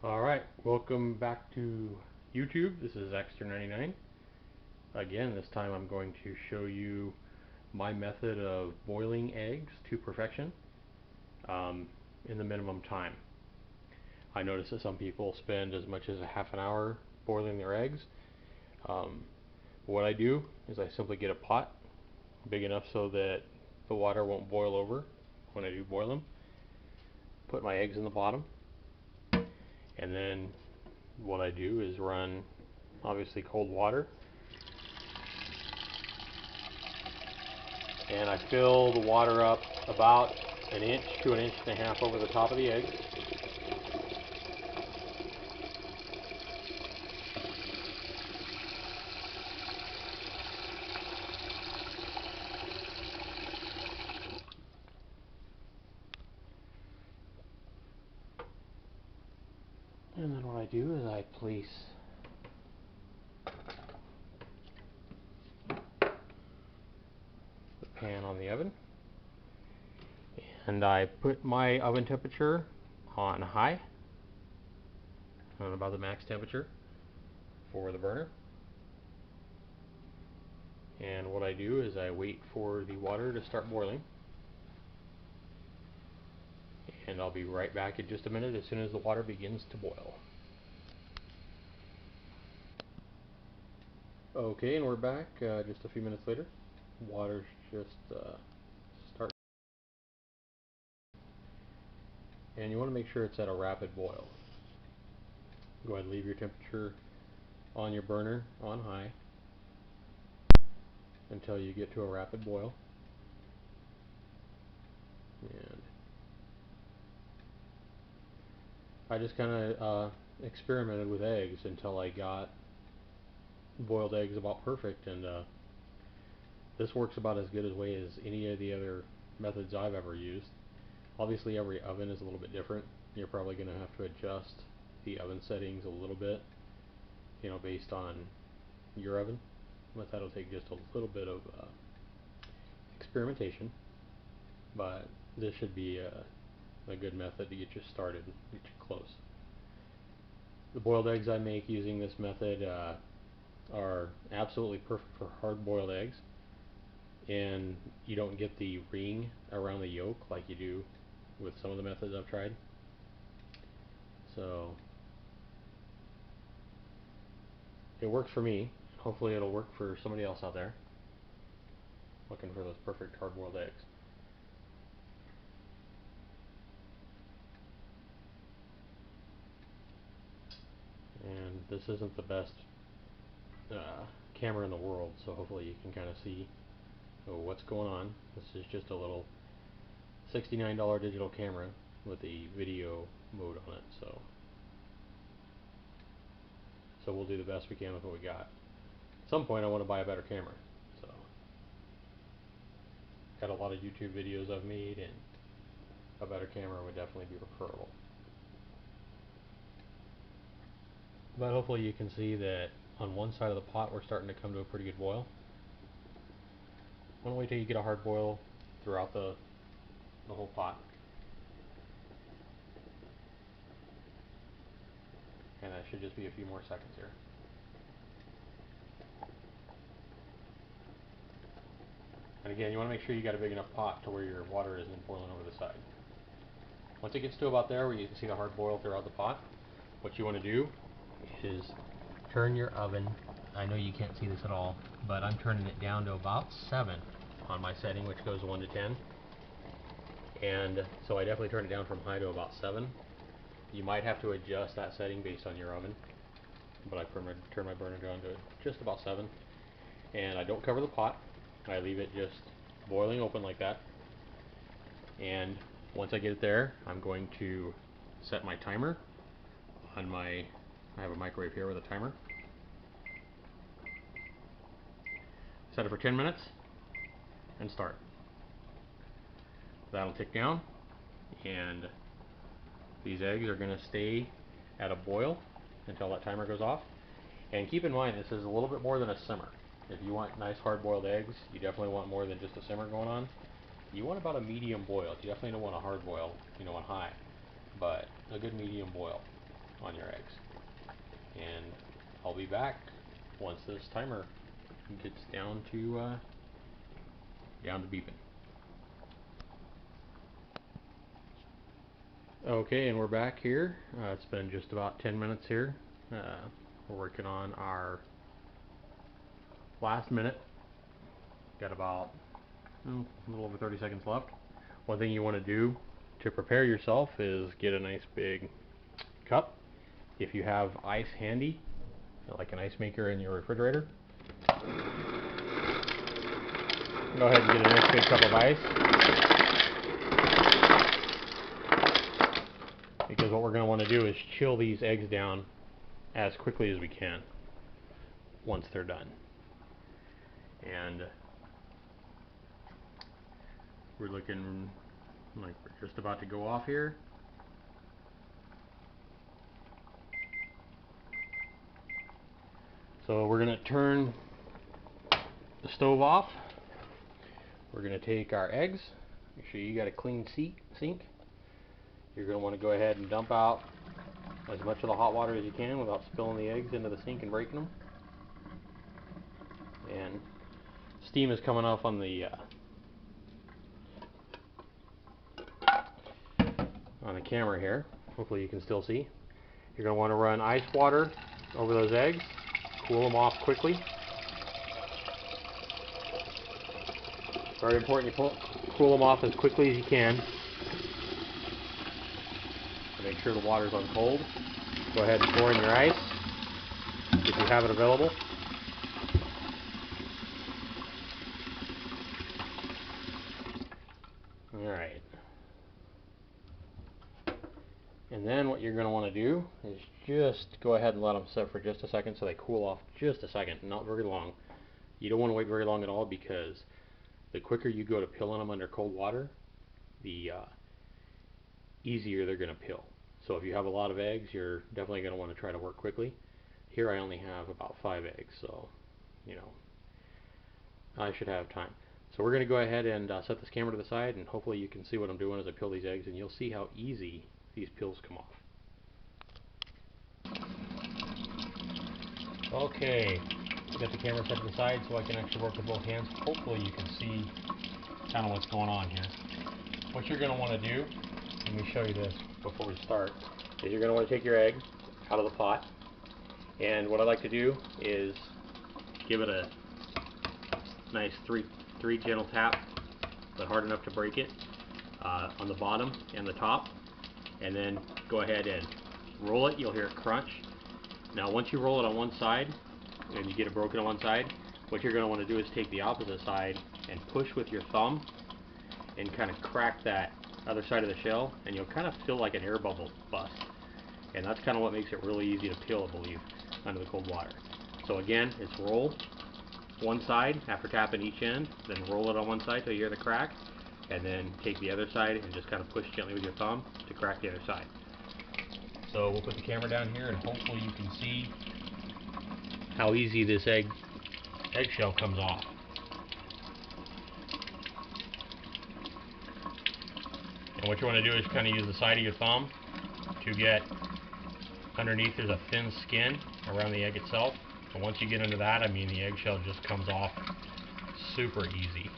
Alright, welcome back to YouTube. This is Xter99. Again, this time I'm going to show you my method of boiling eggs to perfection in the minimum time. I notice that some people spend as much as a half an hour boiling their eggs. What I do is I simply get a pot big enough so that the water won't boil over when I do boil them. Put my eggs in the bottom, and then what I do is run obviously cold water, and I fill the water up about an inch to an inch and a half over the top of the egg. And then what I do is I place the pan on the oven, and I put my oven temperature on high, on about the max temperature for the burner. And what I do is I wait for the water to start boiling, and I'll be right back in just a minute as soon as the water begins to boil. Okay, and we're back just a few minutes later. Water's just starting, and you want to make sure it's at a rapid boil. Go ahead and leave your temperature on your burner on high until you get to a rapid boil. And I just kind of experimented with eggs until I got boiled eggs about perfect, and this works about as good a way as any of the other methods I've ever used. Obviously every oven is a little bit different. You're probably going to have to adjust the oven settings a little bit, based on your oven, but that'll take just a little bit of experimentation. But this should be a good method to get you started and get you close. The boiled eggs I make using this method are absolutely perfect for hard-boiled eggs, and you don't get the ring around the yolk like you do with some of the methods I've tried. So it works for me. Hopefully it'll work for somebody else out there looking for those perfect hard-boiled eggs. And this isn't the best camera in the world, so hopefully you can kind of see what's going on. This is just a little $69 digital camera with the video mode on it, so we'll do the best we can with what we got. At some point I want to buy a better camera, so got a lot of YouTube videos I've made, and a better camera would definitely be preferable. But hopefully you can see that on one side of the pot we're starting to come to a pretty good boil. I want to wait till you get a hard boil throughout the whole pot. And that should just be a few more seconds here. And again, you want to make sure you got a big enough pot to where your water isn't boiling over the side. Once it gets to about there where you can see the hard boil throughout the pot, what you want to do is turn your oven. I know you can't see this at all, but I'm turning it down to about 7 on my setting, which goes 1 to 10. And so I definitely turn it down from high to about 7. You might have to adjust that setting based on your oven, but I turn my burner down to just about 7. And I don't cover the pot. I leave it just boiling open like that. And once I get it there, I'm going to set my timer on I have a microwave here with a timer. Set it for 10 minutes and start. That'll tick down, and these eggs are going to stay at a boil until that timer goes off. And keep in mind, this is a little bit more than a simmer. If you want nice hard-boiled eggs, you definitely want more than just a simmer going on. You want about a medium boil. You definitely don't want a hard boil, on high, but a good medium boil. on your eggs. And I'll be back once this timer gets down to beeping. Okay, and we're back here. It's been just about 10 minutes here. We're working on our last minute. Got about a little over 30 seconds left. One thing you want to do to prepare yourself is get a nice big cup. If you have ice handy, like an ice maker in your refrigerator, go ahead and get a nice big cup of ice. Because what we're going to want to do is chill these eggs down as quickly as we can once they're done. And we're looking like we're just about to go off here. So we're going to turn the stove off. We're going to take our eggs. Make sure you got a clean sink. You're going to want to go ahead and dump out as much of the hot water as you can without spilling the eggs into the sink and breaking them. And steam is coming off on the camera here. Hopefully you can still see. You're going to want to run ice water over those eggs, cool them off quickly. Very important you cool them off as quickly as you can. Make sure the water's on cold. Go ahead and pour in your ice if you have it available. Alright. And then what you're going to want to do is just go ahead and let them sit for just a second so they cool off just a second, not very long. You don't want to wait very long at all, because the quicker you go to pilling them under cold water, the easier they're going to pill. So if you have a lot of eggs, you're definitely going to want to try to work quickly. Here I only have about 5 eggs, so I should have time. So we're going to go ahead and set this camera to the side, and hopefully you can see what I'm doing as I peel these eggs, and you'll see how easy these peels come off. Okay, got the camera set to the side so I can actually work with both hands. Hopefully you can see kind of what's going on here. What you're going to want to do, let me show you this before we start, is you're going to want to take your egg out of the pot, and what I like to do is give it a nice three gentle tap, but hard enough to break it on the bottom and the top, and then go ahead and roll it. You'll hear it crunch. Now once you roll it on one side and you get it broken on one side, what you're going to want to do is take the opposite side and push with your thumb and kind of crack that other side of the shell, and you'll kind of feel like an air bubble bust. And that's kind of what makes it really easy to peel, I believe, under the cold water. So again, it's roll one side after tapping each end, then roll it on one side till you hear the crack, and then take the other side and just kind of push gently with your thumb to crack the other side. So we'll put the camera down here, and hopefully you can see how easy this eggshell comes off. And what you want to do is kind of use the side of your thumb to get underneath. There's a thin skin around the egg itself. And once you get into that, I mean, the eggshell just comes off super easy.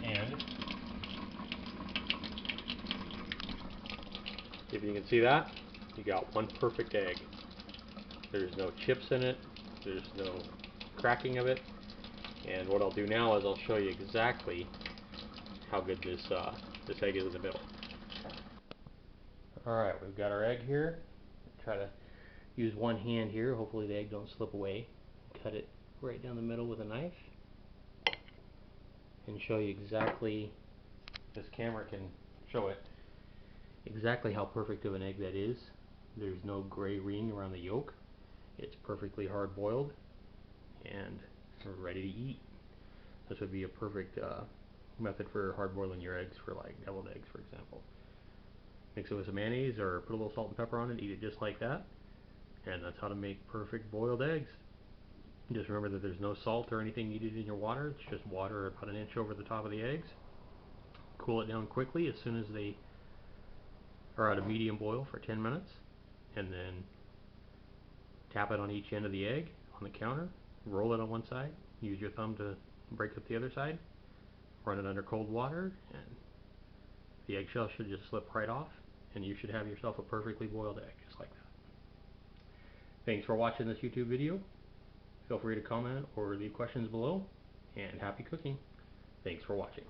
And if you can see that, you got one perfect egg. There's no chips in it. There's no cracking of it. And what I'll do now is I'll show you exactly how good this egg is in the middle. Alright, we've got our egg here. Try to use one hand here. Hopefully the egg don't slip away. Cut it right down the middle with a knife. And show you exactly, this camera can show it, exactly how perfect of an egg that is. There's no gray ring around the yolk. It's perfectly hard boiled and we're ready to eat. This would be a perfect method for hard boiling your eggs, for like deviled eggs, for example. Mix it with some mayonnaise or put a little salt and pepper on it, eat it just like that. And that's how to make perfect boiled eggs. Just remember that there's no salt or anything needed in your water. It's just water about an inch over the top of the eggs. Cool it down quickly as soon as they are at a medium boil for 10 minutes, and then tap it on each end of the egg on the counter, roll it on one side, use your thumb to break up the other side, run it under cold water, and the eggshell should just slip right off, and you should have yourself a perfectly boiled egg, just like that. Thanks for watching this YouTube video. Feel free to comment or leave questions below, and happy cooking. Thanks for watching.